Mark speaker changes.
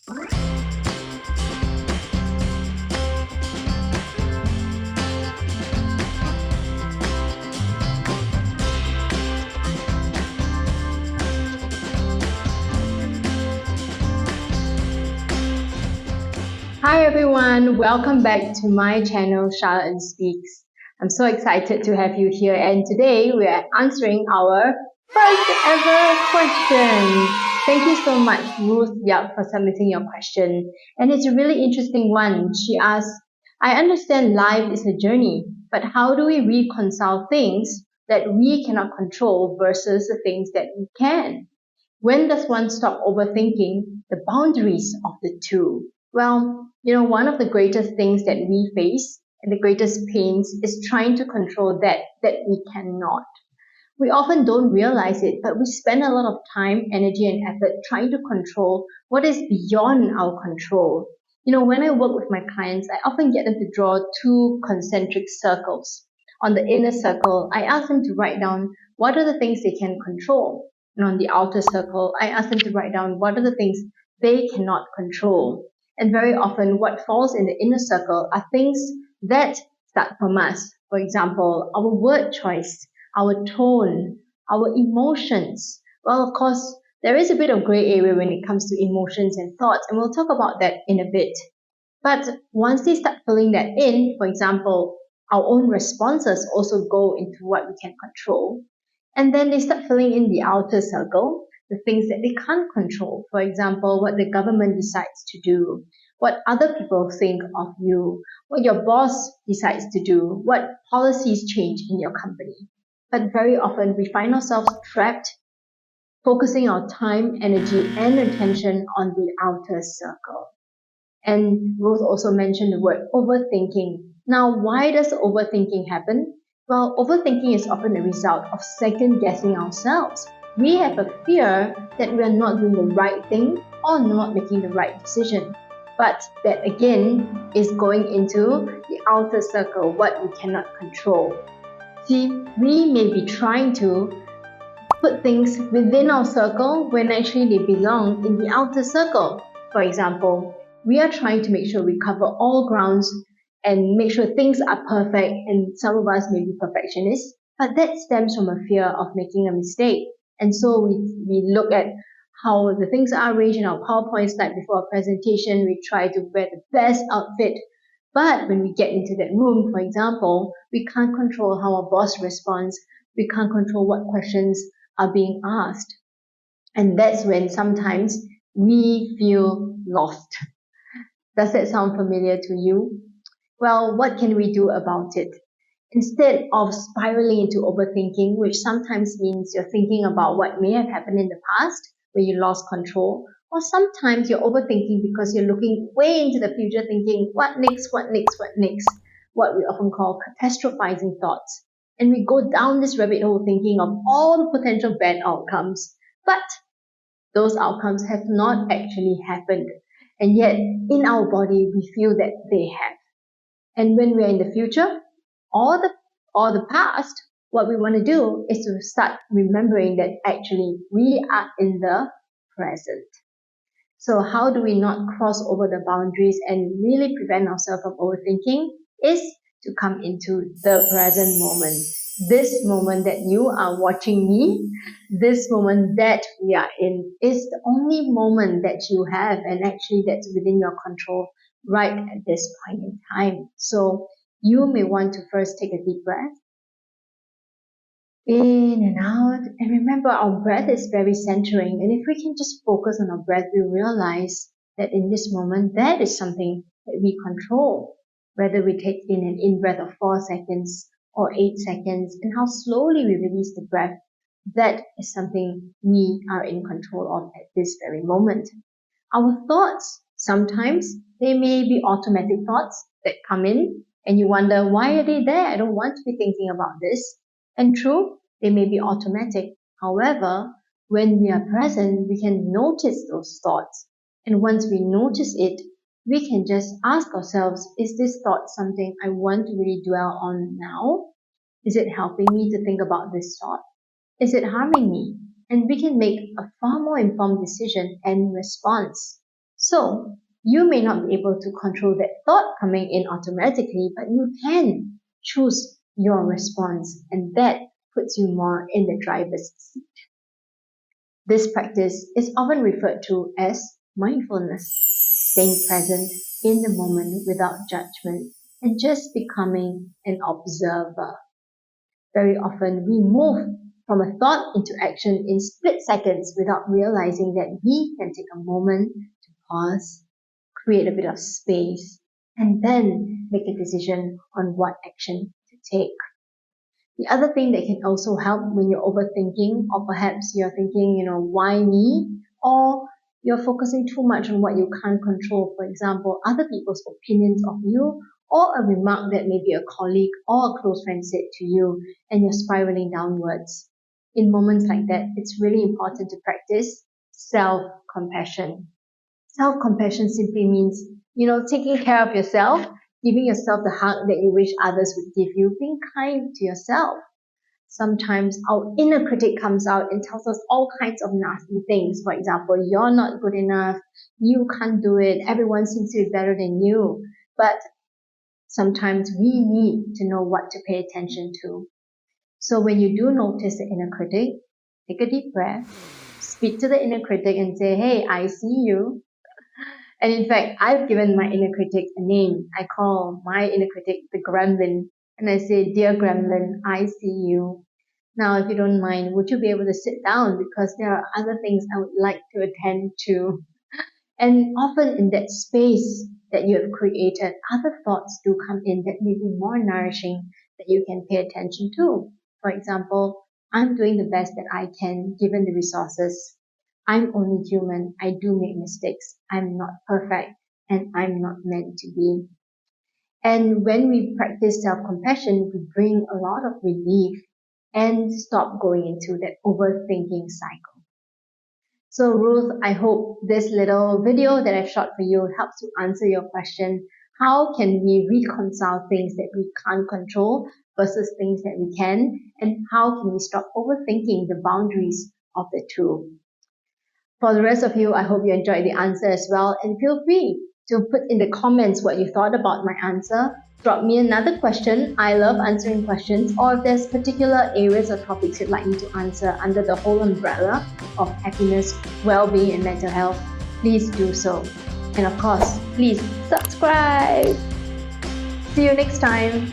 Speaker 1: Hi everyone, welcome back to my channel Sha-en Speaks. I'm so excited to have you here, and today we are answering our first ever question. Thank you so much, Ruth Yap, for submitting your question. And it's a really interesting one. She asks, I understand life is a journey, but how do we reconcile things that we cannot control versus the things that we can? When does one stop overthinking the boundaries of the two? Well, one of the greatest things that we face and the greatest pains is trying to control that we cannot. We often don't realize it, but we spend a lot of time, energy, and effort trying to control what is beyond our control. When I work with my clients, I often get them to draw two concentric circles. On the inner circle, I ask them to write down what are the things they can control. And on the outer circle, I ask them to write down what are the things they cannot control. And very often, what falls in the inner circle are things that start from us. For example, our word choice, our tone, our emotions. Well, of course, there is a bit of gray area when it comes to emotions and thoughts, and we'll talk about that in a bit. But once they start filling that in, for example, our own responses also go into what we can control. And then they start filling in the outer circle, the things that they can't control. For example, what the government decides to do, what other people think of you, what your boss decides to do, what policies change in your company. But very often we find ourselves trapped, focusing our time, energy, and attention on the outer circle. And Ruth also mentioned the word overthinking. Now, why does overthinking happen? Well, overthinking is often a result of second guessing ourselves. We have a fear that we are not doing the right thing or not making the right decision. But that again is going into the outer circle, what we cannot control. See, we may be trying to put things within our circle when actually they belong in the outer circle. For example, we are trying to make sure we cover all grounds and make sure things are perfect, and some of us may be perfectionists, but that stems from a fear of making a mistake. And so we look at how the things are arranged in our PowerPoint slide before a presentation. We try to wear the best outfit. But when we get into that room, for example, we can't control how our boss responds. We can't control what questions are being asked. And that's when sometimes we feel lost. Does that sound familiar to you? Well, what can we do about it? Instead of spiraling into overthinking, which sometimes means you're thinking about what may have happened in the past where you lost control, or sometimes you're overthinking because you're looking way into the future thinking, what next, what next, what next? What we often call catastrophizing thoughts. And we go down this rabbit hole thinking of all the potential bad outcomes. But those outcomes have not actually happened. And yet, in our body, we feel that they have. And when we're in the future or the past, what we want to do is to start remembering that actually we are in the present. So how do we not cross over the boundaries and really prevent ourselves from overthinking? Is to come into the present moment. This moment that you are watching me, this moment that we are in, is the only moment that you have, and actually that's within your control right at this point in time. So you may want to first take a deep breath. In and out. And remember, our breath is very centering. And if we can just focus on our breath, we realize that in this moment, that is something that we control. Whether we take in an in-breath of 4 seconds or 8 seconds, and how slowly we release the breath, that is something we are in control of at this very moment. Our thoughts, sometimes they may be automatic thoughts that come in, and you wonder, why are they there? I don't want to be thinking about this. And true, they may be automatic. However, when we are present, we can notice those thoughts. And once we notice it, we can just ask ourselves, is this thought something I want to really dwell on now? Is it helping me to think about this thought? Is it harming me? And we can make a far more informed decision and response. So, you may not be able to control that thought coming in automatically, but you can choose your response, and that puts you more in the driver's seat. This practice is often referred to as mindfulness, staying present in the moment without judgment and just becoming an observer. Very often we move from a thought into action in split seconds without realizing that we can take a moment to pause, create a bit of space, and then make a decision on what action to take. The other thing that can also help when you're overthinking, or perhaps you're thinking, why me? Or you're focusing too much on what you can't control. For example, other people's opinions of you, or a remark that maybe a colleague or a close friend said to you, and you're spiraling downwards. In moments like that, it's really important to practice self-compassion. Self-compassion simply means, taking care of yourself, giving yourself the hug that you wish others would give you, being kind to yourself. Sometimes our inner critic comes out and tells us all kinds of nasty things. For example, you're not good enough, you can't do it, everyone seems to be better than you. But sometimes we need to know what to pay attention to. So when you do notice the inner critic, take a deep breath, speak to the inner critic and say, hey, I see you. And in fact, I've given my inner critic a name. I call my inner critic the gremlin. And I say, dear gremlin, I see you. Now, if you don't mind, would you be able to sit down? Because there are other things I would like to attend to. And often in that space that you have created, other thoughts do come in that may be more nourishing that you can pay attention to. For example, I'm doing the best that I can given the resources. I'm only human. I do make mistakes. I'm not perfect, and I'm not meant to be. And when we practice self-compassion, we bring a lot of relief and stop going into that overthinking cycle. So Ruth, I hope this little video that I've shot for you helps to answer your question. How can we reconcile things that we can't control versus things that we can? And how can we stop overthinking the boundaries of the two? For the rest of you, I hope you enjoyed the answer as well, and feel free to put in the comments what you thought about my answer. Drop me another question. I love answering questions, or if there's particular areas or topics you'd like me to answer under the whole umbrella of happiness, well-being, and mental health, please do so. And of course, please subscribe. See you next time.